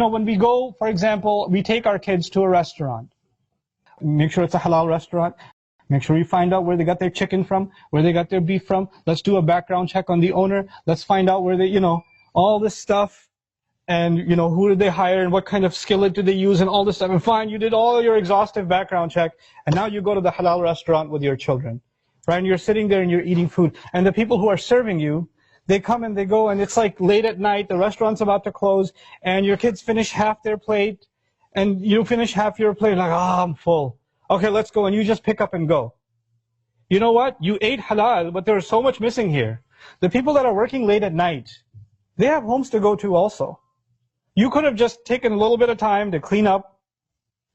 When we go, for example, we take our kids to a restaurant. Make sure it's a halal restaurant. Make sure we find out where they got their chicken from, where they got their beef from. Let's do a background check on the owner. Let's find out where they, all this stuff. And, who did they hire and what kind of skillet did they use and all this stuff. And fine, you did all your exhaustive background check. And now you go to the halal restaurant with your children. Right? And you're sitting there and you're eating food. And the people who are serving you, they come and they go, and it's like late at night, the restaurant's about to close, and your kids finish half their plate, and you finish half your plate, like, I'm full. Okay, let's go, and you just pick up and go. You know what? You ate halal, but there's so much missing here. The people that are working late at night, they have homes to go to also. You could have just taken a little bit of time to clean up,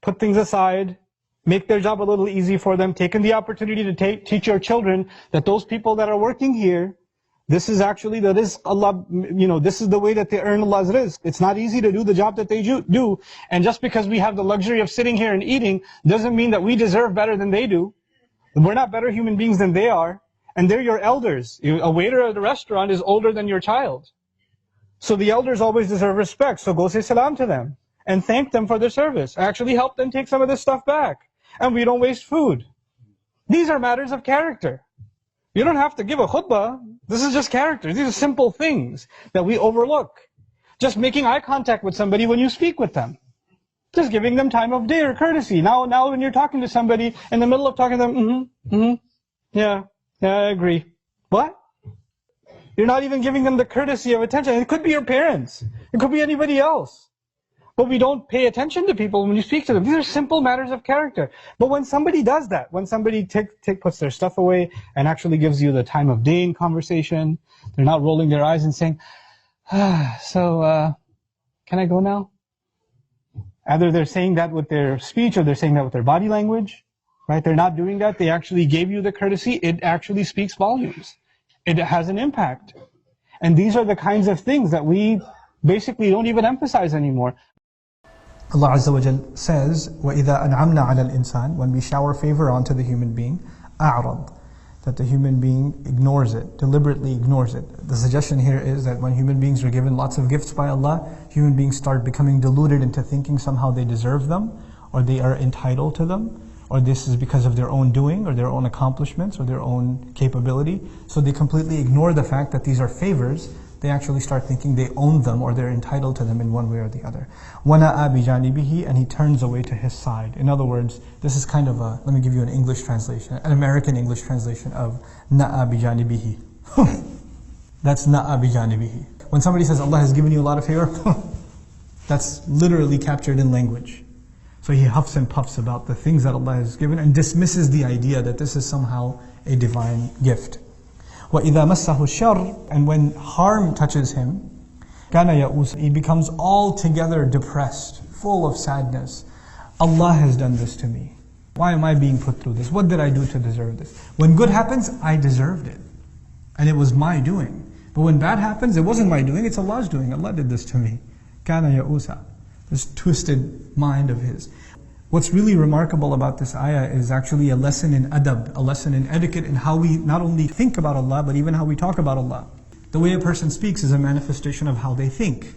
put things aside, make their job a little easy for them, taken the opportunity to teach your children that those people that are working here, this is actually the rizq Allah, this is the way that they earn Allah's rizq. It's not easy to do the job that they do. And just because we have the luxury of sitting here and eating, doesn't mean that we deserve better than they do. We're not better human beings than they are. And they're your elders. A waiter at a restaurant is older than your child. So the elders always deserve respect. So go say salam to them. And thank them for their service. Actually help them take some of this stuff back. And we don't waste food. These are matters of character. You don't have to give a khutbah. This is just character. These are simple things that we overlook. Just making eye contact with somebody when you speak with them. Just giving them time of day or courtesy. Now when you're talking to somebody, in the middle of talking to them, yeah, I agree. What? You're not even giving them the courtesy of attention. It could be your parents. It could be anybody else. But we don't pay attention to people when you speak to them. These are simple matters of character. But when somebody does that, when somebody puts their stuff away and actually gives you the time of day in conversation, they're not rolling their eyes and saying, can I go now? Either they're saying that with their speech or they're saying that with their body language, right? They're not doing that. They actually gave you the courtesy. It actually speaks volumes. It has an impact. And these are the kinds of things that we basically don't even emphasize anymore. Allah Azza wa Jal says, وَإِذَا أَنْعَمْنَا عَلَى الْإِنسَانِ, when we shower favor onto the human being, أَعْرَض, that the human being ignores it, deliberately ignores it. The suggestion here is that when human beings are given lots of gifts by Allah, human beings start becoming deluded into thinking somehow they deserve them, or they are entitled to them, or this is because of their own doing, or their own accomplishments, or their own capability. So they completely ignore the fact that these are favors. They actually start thinking they own them or they're entitled to them in one way or the other. وَنَأَى بِجَانِبِهِ, and he turns away to his side. In other words, this is kind of let me give you an English translation, an American English translation of نَأَى بِجَانِبِهِ. That's نَأَى بِجَانِبِهِ. When somebody says Allah has given you a lot of favor, that's literally captured in language. So he huffs and puffs about the things that Allah has given and dismisses the idea that this is somehow a divine gift. وَإِذَا مَسَّهُ الشَّرُّ, and when harm touches him, كَانَ يَئُوسًا, he becomes altogether depressed, full of sadness. Allah has done this to me. Why am I being put through this? What did I do to deserve this? When good happens, I deserved it. And it was my doing. But when bad happens, it wasn't my doing, it's Allah's doing. Allah did this to me. كَانَ يَئُوسًا, this twisted mind of his. What's really remarkable about this ayah is actually a lesson in adab, a lesson in etiquette, in how we not only think about Allah, but even how we talk about Allah. The way a person speaks is a manifestation of how they think.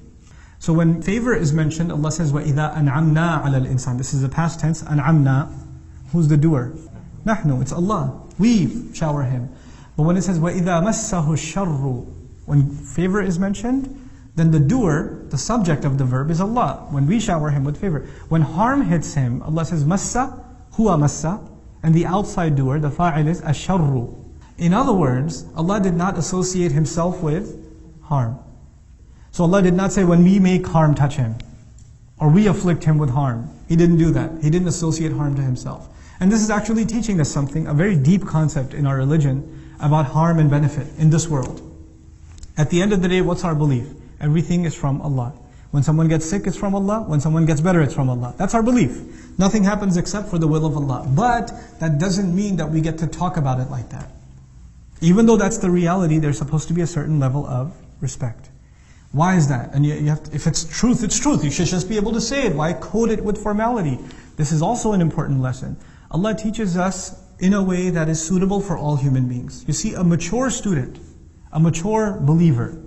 So when favor is mentioned, Allah says, وَإِذَا أَنْعَمْنَا عَلَى الْإِنسَانِ. This is the past tense, أَنْعَمْنَا. Who's the doer? نحن, it's Allah. We shower him. But when it says, وَإِذَا مَسَّهُ الشَّرُّ, when favor is mentioned, then the doer, the subject of the verb is Allah, when we shower him with favor. When harm hits him, Allah says, massa, huwa massa, and the outside doer, the fa'il is asharru. In other words, Allah did not associate himself with harm. So Allah did not say, when we make harm touch him, or we afflict him with harm. He didn't do that. He didn't associate harm to himself. And this is actually teaching us something, a very deep concept in our religion about harm and benefit in this world. At the end of the day, what's our belief? Everything is from Allah. When someone gets sick, it's from Allah. When someone gets better, it's from Allah. That's our belief. Nothing happens except for the will of Allah. But that doesn't mean that we get to talk about it like that. Even though that's the reality, there's supposed to be a certain level of respect. Why is that? And you have to, if it's truth, it's truth. You should just be able to say it. Why code it with formality? This is also an important lesson. Allah teaches us in a way that is suitable for all human beings. You see, a mature student, a mature believer,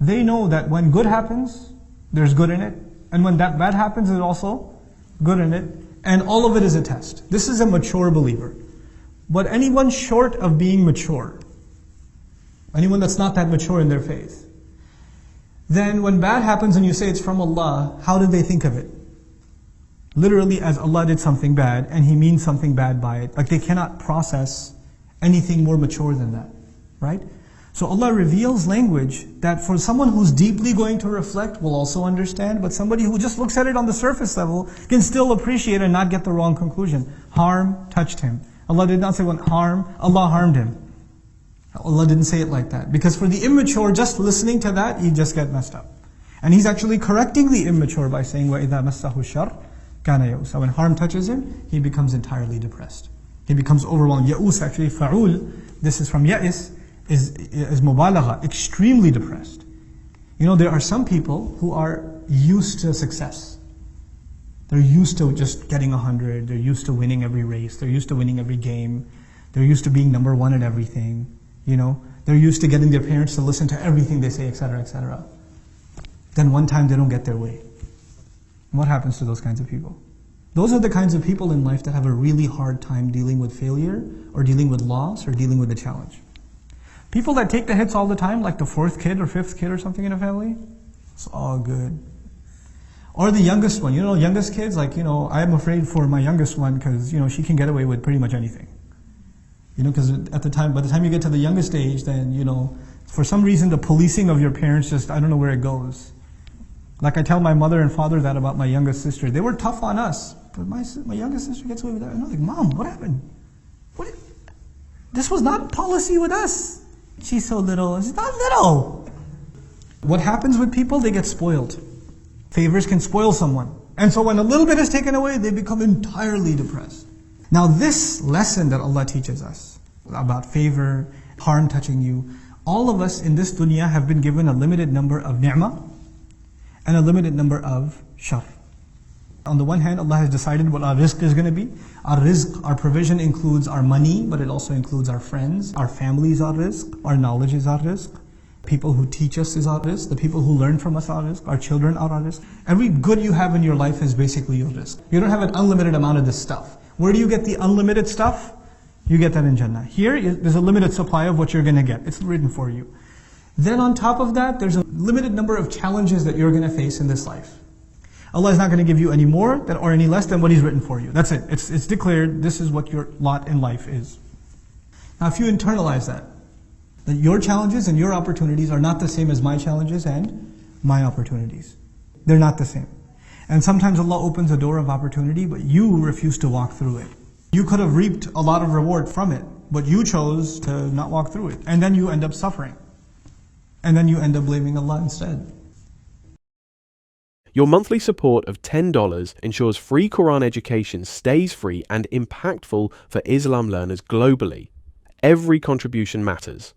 they know that when good happens, there's good in it, And when that bad happens, there's also good in it. And all of it is a test. This is a mature believer. But anyone short of being mature, anyone that's not that mature in their faith, then when bad happens and you say it's from Allah, how do they think of it? Literally as Allah did something bad and He means something bad by it. Like they cannot process anything more mature than that, right? So Allah reveals language that for someone who's deeply going to reflect will also understand, but somebody who just looks at it on the surface level can still appreciate and not get the wrong conclusion. Harm touched him. Allah did not say when Allah harmed him. Allah didn't say it like that. Because for the immature, just listening to that, you just get messed up. And He's actually correcting the immature by saying, وَإِذَا مَسَّهُ الشَّرُّ كَانَ يَئُوسًا. When harm touches him, he becomes entirely depressed. He becomes overwhelmed. Ya'us, actually, fa'ul, this is from ya'is, is mubalagha, extremely depressed. You know, there are some people who are used to success. They're used to just getting 100. They're used to winning every race. They're used to winning every game. They're used to being number one at everything. You know, they're used to getting their parents to listen to everything they say, etc., etc. Then one time they don't get their way. What happens to those kinds of people? Those are the kinds of people in life that have a really hard time dealing with failure, or dealing with loss, or dealing with a challenge. People that take the hits all the time, like the fourth kid or fifth kid or something in a family, it's all good. Or the youngest one, you know, youngest kids, like, you know, I'm afraid for my youngest one because, you know, she can get away with pretty much anything. You know, because at the time, by the time you get to the youngest age, then, you know, for some reason the policing of your parents just, I don't know where it goes. Like I tell my mother and father that about my youngest sister. They were tough on us, but my youngest sister gets away with that. And I'm like, Mom, what happened? This was not policy with us. She's so little. She's not little. What happens with people? They get spoiled. Favors can spoil someone. And so when a little bit is taken away, they become entirely depressed. Now this lesson that Allah teaches us about favor, harm touching you, all of us in this dunya have been given a limited number of ni'mah and a limited number of shar. On the one hand, Allah has decided what our rizq is going to be. Our rizq, our provision includes our money, but it also includes our friends. Our family is our rizq. Our knowledge is our rizq. People who teach us is our rizq. The people who learn from us are our rizq. Our children are our rizq. Every good you have in your life is basically your rizq. You don't have an unlimited amount of this stuff. Where do you get the unlimited stuff? You get that in Jannah. Here, there's a limited supply of what you're going to get. It's written for you. Then on top of that, there's a limited number of challenges that you're going to face in this life. Allah is not going to give you any more or any less than what He's written for you. That's it. It's declared, this is what your lot in life is. Now if you internalize that your challenges and your opportunities are not the same as my challenges and my opportunities. They're not the same. And sometimes Allah opens a door of opportunity, but you refuse to walk through it. You could have reaped a lot of reward from it, but you chose to not walk through it. And then you end up suffering. And then you end up blaming Allah instead. Your monthly support of $10 ensures free Quran education stays free and impactful for Islam learners globally. Every contribution matters.